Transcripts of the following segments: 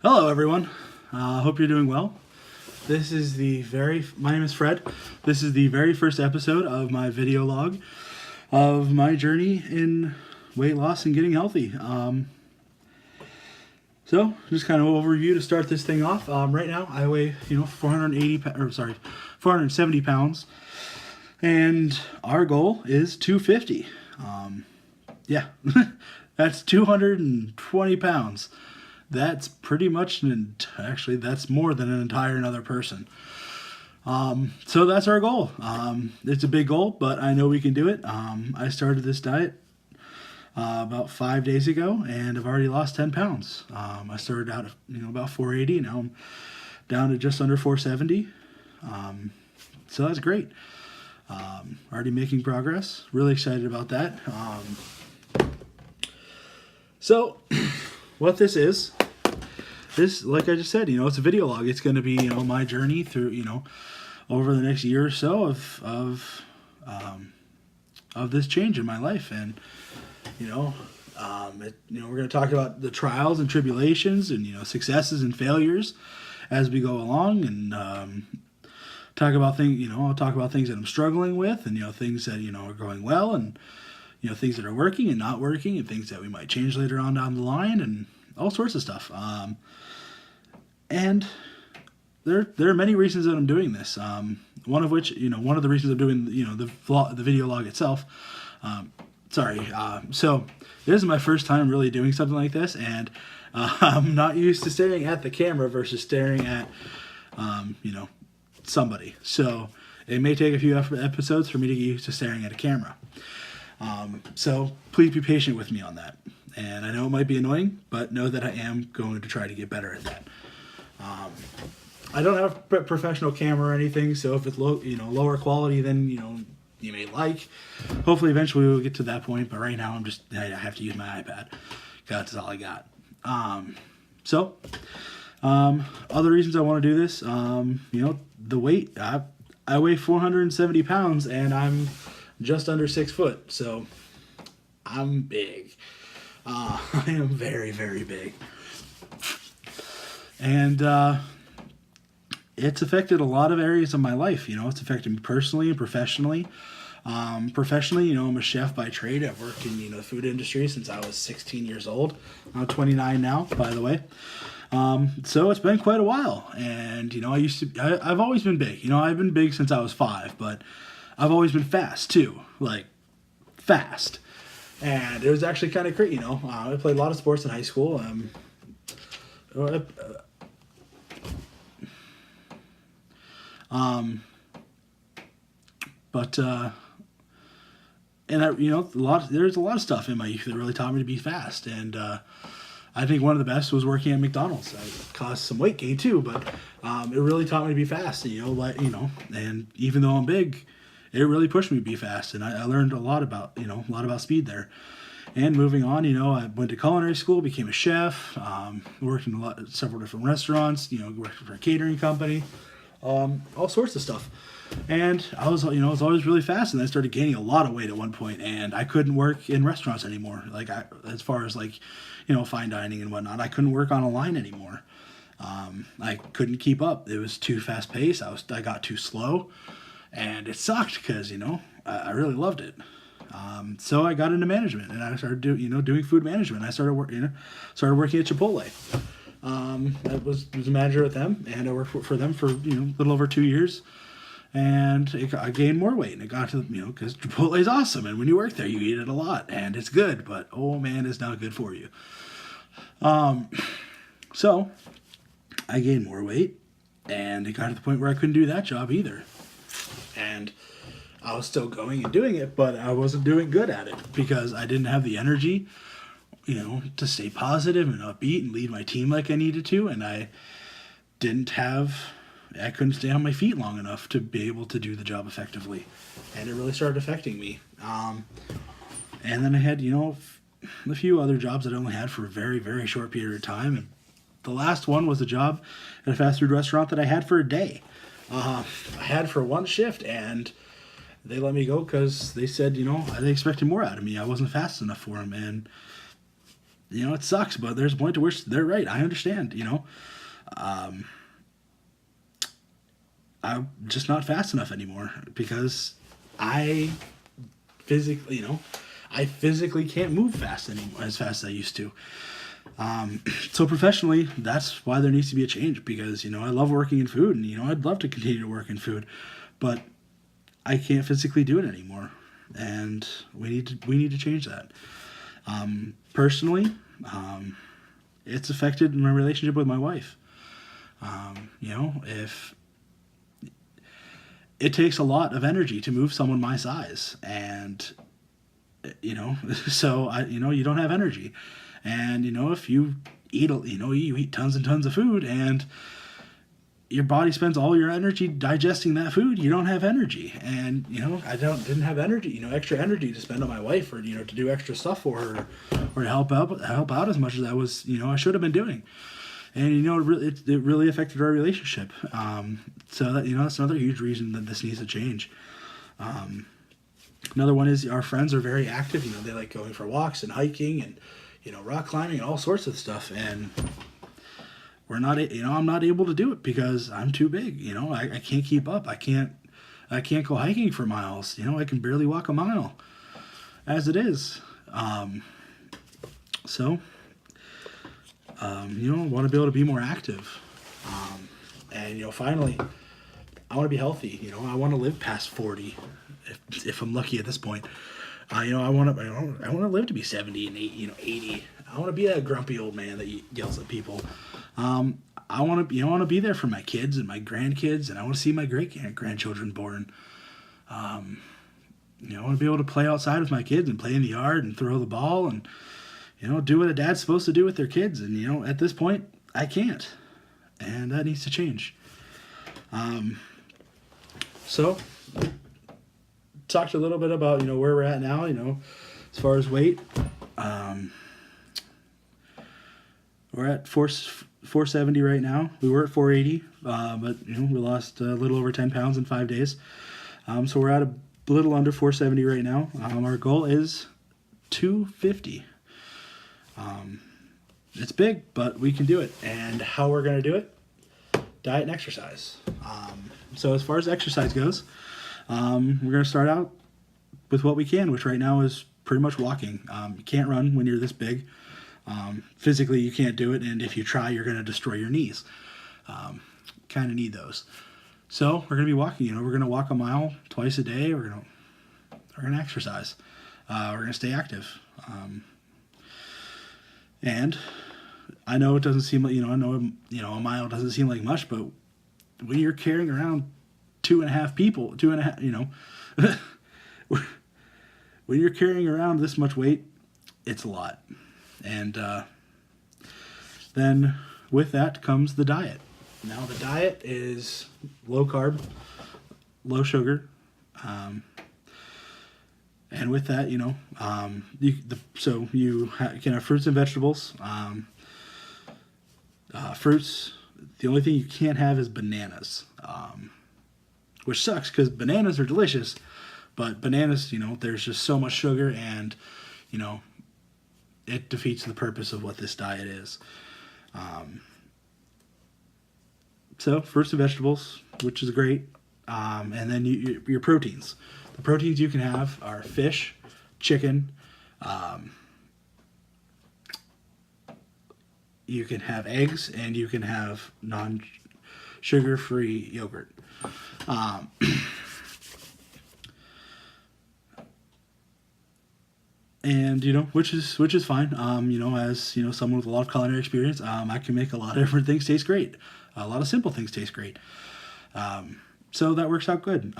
Hello, everyone. Hope you're doing well. My name is Fred. This is the very first episode of my video log of my journey in weight loss and getting healthy. So, just kind of overview to start this thing off. Right now, I weigh 470 pounds, and our goal is 250. Yeah, that's 220 pounds. That's pretty much actually that's more than an entire another person. So that's our goal. It's a big goal, but I know we can do it. I started this diet about 5 days ago, and I've already lost 10 pounds. I started out about 480. Now I'm down to just under 470. So that's great. Already making progress. Really excited about that. So what this is, like I just said, it's a video log. It's going to be, my journey through, over the next year or so of this change in my life. And, we're going to talk about the trials and tribulations and, successes and failures as we go along, and talk about things, I'll talk about things that I'm struggling with, and, things that, are going well, and, things that are working and not working, and things that we might change later on down the line, and all sorts of stuff. And there are many reasons that I'm doing this. One of which, one of the reasons I'm doing, the video log itself. So this is my first time really doing something like this, and I'm not used to staring at the camera versus staring at, somebody. So it may take a few episodes for me to get used to staring at a camera. So please be patient with me on that. And I know it might be annoying, but know that I am going to try to get better at that. I don't have a professional camera or anything, so if it's lower quality than you may like, hopefully eventually we'll get to that point. But right now I have to use my iPad. That's all I got. Other reasons I want to do this, the weight. I weigh 470 pounds, and I'm just under 6 foot, so I'm big. I am very, very big. And it's affected a lot of areas of my life. It's affected me personally and professionally. Professionally, I'm a chef by trade. I've worked in the food industry since I was 16 years old. I'm 29 now, by the way. So it's been quite a while. And I've always been big. I've been big since I was 5, but I've always been fast too, like fast. And it was actually kind of crazy, I played a lot of sports in high school. There's a lot of stuff in my youth that really taught me to be fast. And I think one of the best was working at McDonald's. I caused some weight gain too, but it really taught me to be fast. And even though I'm big, it really pushed me to be fast, and I learned a lot about speed there. And moving on, I went to culinary school, became a chef, worked in several different restaurants, worked for a catering company, all sorts of stuff. And I was always really fast, and I started gaining a lot of weight at one point, and I couldn't work in restaurants anymore. As far as fine dining and whatnot, I couldn't work on a line anymore. I couldn't keep up. It was too fast paced. I got too slow. And it sucked because, I really loved it. So I got into management, and I started doing food management. I started working at Chipotle. I was a manager at them, and I worked for them for, a little over 2 years. And I gained more weight, and it got to, because Chipotle is awesome. And when you work there, you eat it a lot, and it's good, but oh man, it's not good for you. So I gained more weight, and it got to the point where I couldn't do that job either. And I was still going and doing it, but I wasn't doing good at it because I didn't have the energy, to stay positive and upbeat and lead my team like I needed to. And I couldn't stay on my feet long enough to be able to do the job effectively. And it really started affecting me. And then I had, a few other jobs that I only had for a very, very short period of time. And the last one was a job at a fast food restaurant that I had for a day. I had for one shift, and they let me go because they said, they expected more out of me. I wasn't fast enough for them, and it sucks, but there's a point to which they're right. I understand, I'm just not fast enough anymore because I physically, I physically can't move fast anymore, as fast as I used to. So professionally, that's why there needs to be a change because, I love working in food and, I'd love to continue to work in food, but I can't physically do it anymore. And we need to change that. Personally, it's affected my relationship with my wife. If it takes a lot of energy to move someone my size, and so you don't have energy, and if you eat you eat tons and tons of food, and your body spends all your energy digesting that food, you don't have energy. And I didn't have energy, extra energy to spend on my wife, or to do extra stuff for her, or to help out as much as I was I should have been doing. And it really affected our relationship. So that that's another huge reason that this needs to change. Another one is our friends are very active. They like going for walks and hiking and rock climbing and all sorts of stuff. And we're not I'm not able to do it because I'm too big. I can't keep up. I can't go hiking for miles. I can barely walk a mile as it is. So want to be able to be more active. And finally, I want to be healthy. I want to live past 40 if I'm lucky at this point. I want to live to be 70 and 80. I want to be that grumpy old man that yells at people. I want to be there for my kids and my grandkids, and I want to see my great grandchildren born. I want to be able to play outside with my kids and play in the yard and throw the ball and do what a dad's supposed to do with their kids. And at this point, I can't, and that needs to change. So talked a little bit about where we're at now. As far as weight, we're at 470 right now. We were at 480, but we lost a little over 10 pounds in 5 days. So we're at a little under 470 right now. Our goal is 250. It's big, but we can do it. And how we're going to do it? Diet and exercise. So as far as exercise goes, we're going to start out with what we can, which right now is pretty much walking. You can't run when you're this big. Physically, you can't do it, and if you try, you're going to destroy your knees. Kind of need those. So we're going to be walking. We're going to walk a mile twice a day. We're going to exercise. We're going to stay active. And I know it doesn't seem like I know a mile doesn't seem like much, but when you're carrying around 2.5 people, when you're carrying around this much weight, it's a lot. And then with that comes the diet. Now the diet is low carb, low sugar, and with that, you can have fruits and vegetables. Fruits, the only thing you can't have is bananas, which sucks because bananas are delicious, but bananas, there's just so much sugar, and it defeats the purpose of what this diet is. So fruits and vegetables, which is great, and then your proteins. The proteins you can have are fish, chicken. You can have eggs, and you can have non-sugar-free yogurt. And which is fine. As someone with a lot of culinary experience, I can make a lot of different things taste great. A lot of simple things taste great. So that works out good.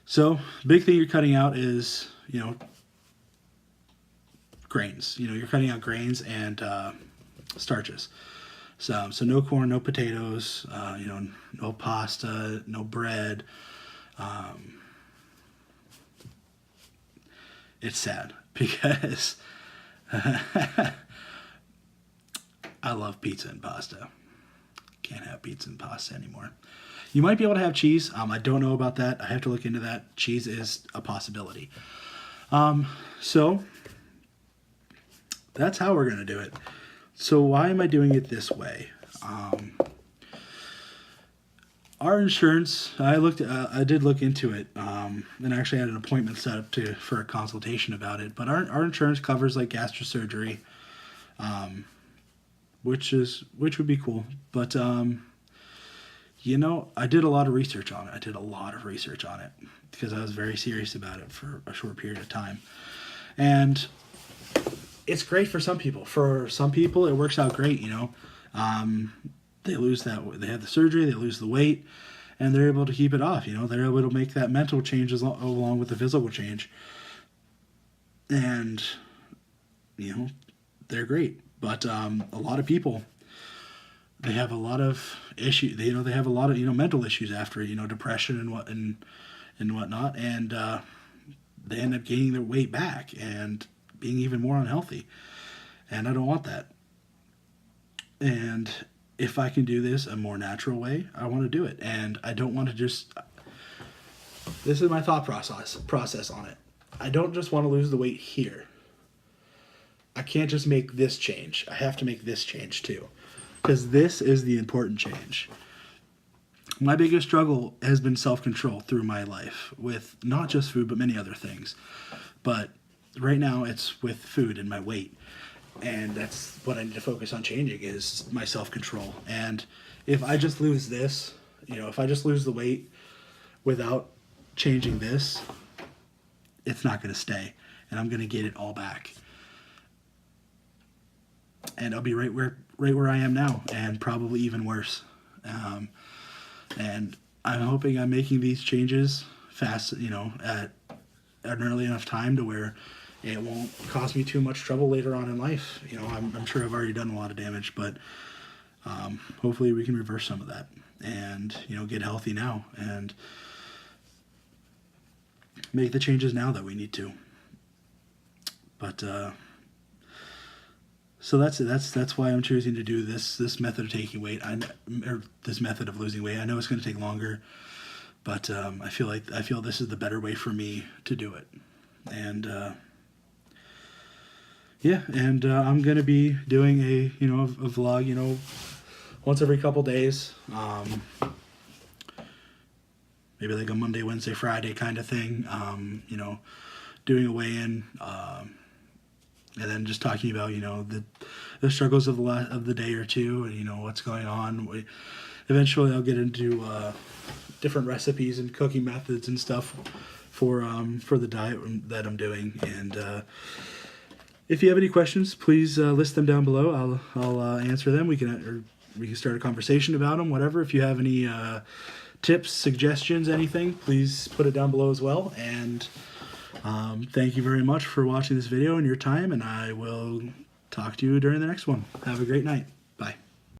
So big thing you're cutting out is grains. You're cutting out grains and starches. So no corn, no potatoes. No pasta, no bread. It's sad because I love pizza and pasta. Can't have pizza and pasta anymore. You might be able to have cheese. I don't know about that. I have to look into that. Cheese is a possibility. So that's how we're going to do it. So why am I doing it this way? Our insurance, I did look into it, and actually had an appointment set up for a consultation about it. But our insurance covers like gastric surgery, which would be cool. But you know, I did a lot of research on it. Because I was very serious about it for a short period of time, and it's great for some people. For some people, it works out great. You know, they have the surgery, they lose the weight, and they're able to keep it off. You know, they're able to make that mental change along with the physical change, and you know, they're great. But a lot of people, they have a lot of issues. They have a lot of mental issues after depression and whatnot, and they end up gaining their weight back and being even more unhealthy. And I don't want that. And if I can do this a more natural way, I want to do it. And I don't want to just... This is my thought process on it. I don't just want to lose the weight here. I can't just make this change. I have to make this change too. Because this is the important change. My biggest struggle has been self-control through my life with not just food, but many other things. But right now it's with food and my weight. And that's what I need to focus on changing, is my self-control. And if I just lose this, if I just lose the weight without changing this, it's not going to stay. And I'm going to get it all back. And I'll be right where I am now, and probably even worse. And I'm hoping I'm making these changes fast, at an early enough time to where it won't cause me too much trouble later on in life. I'm sure I've already done a lot of damage, but hopefully we can reverse some of that and, get healthy now and make the changes now that we need to. But, so that's it. That's why I'm choosing to do this method of taking weight, or this method of losing weight. I know it's going to take longer, but I feel this is the better way for me to do it. And I'm going to be doing a vlog, once every couple days, maybe like a Monday, Wednesday, Friday kind of thing. Doing a weigh-in. And then just talking about, the struggles of the day or two, and, what's going on. Eventually I'll get into different recipes and cooking methods and stuff for the diet that I'm doing. And if you have any questions, please list them down below. I'll answer them. We can start a conversation about them, whatever. If you have any tips, suggestions, anything, please put it down below as well. And thank you very much for watching this video and your time, and I will talk to you during the next one. Have a great night.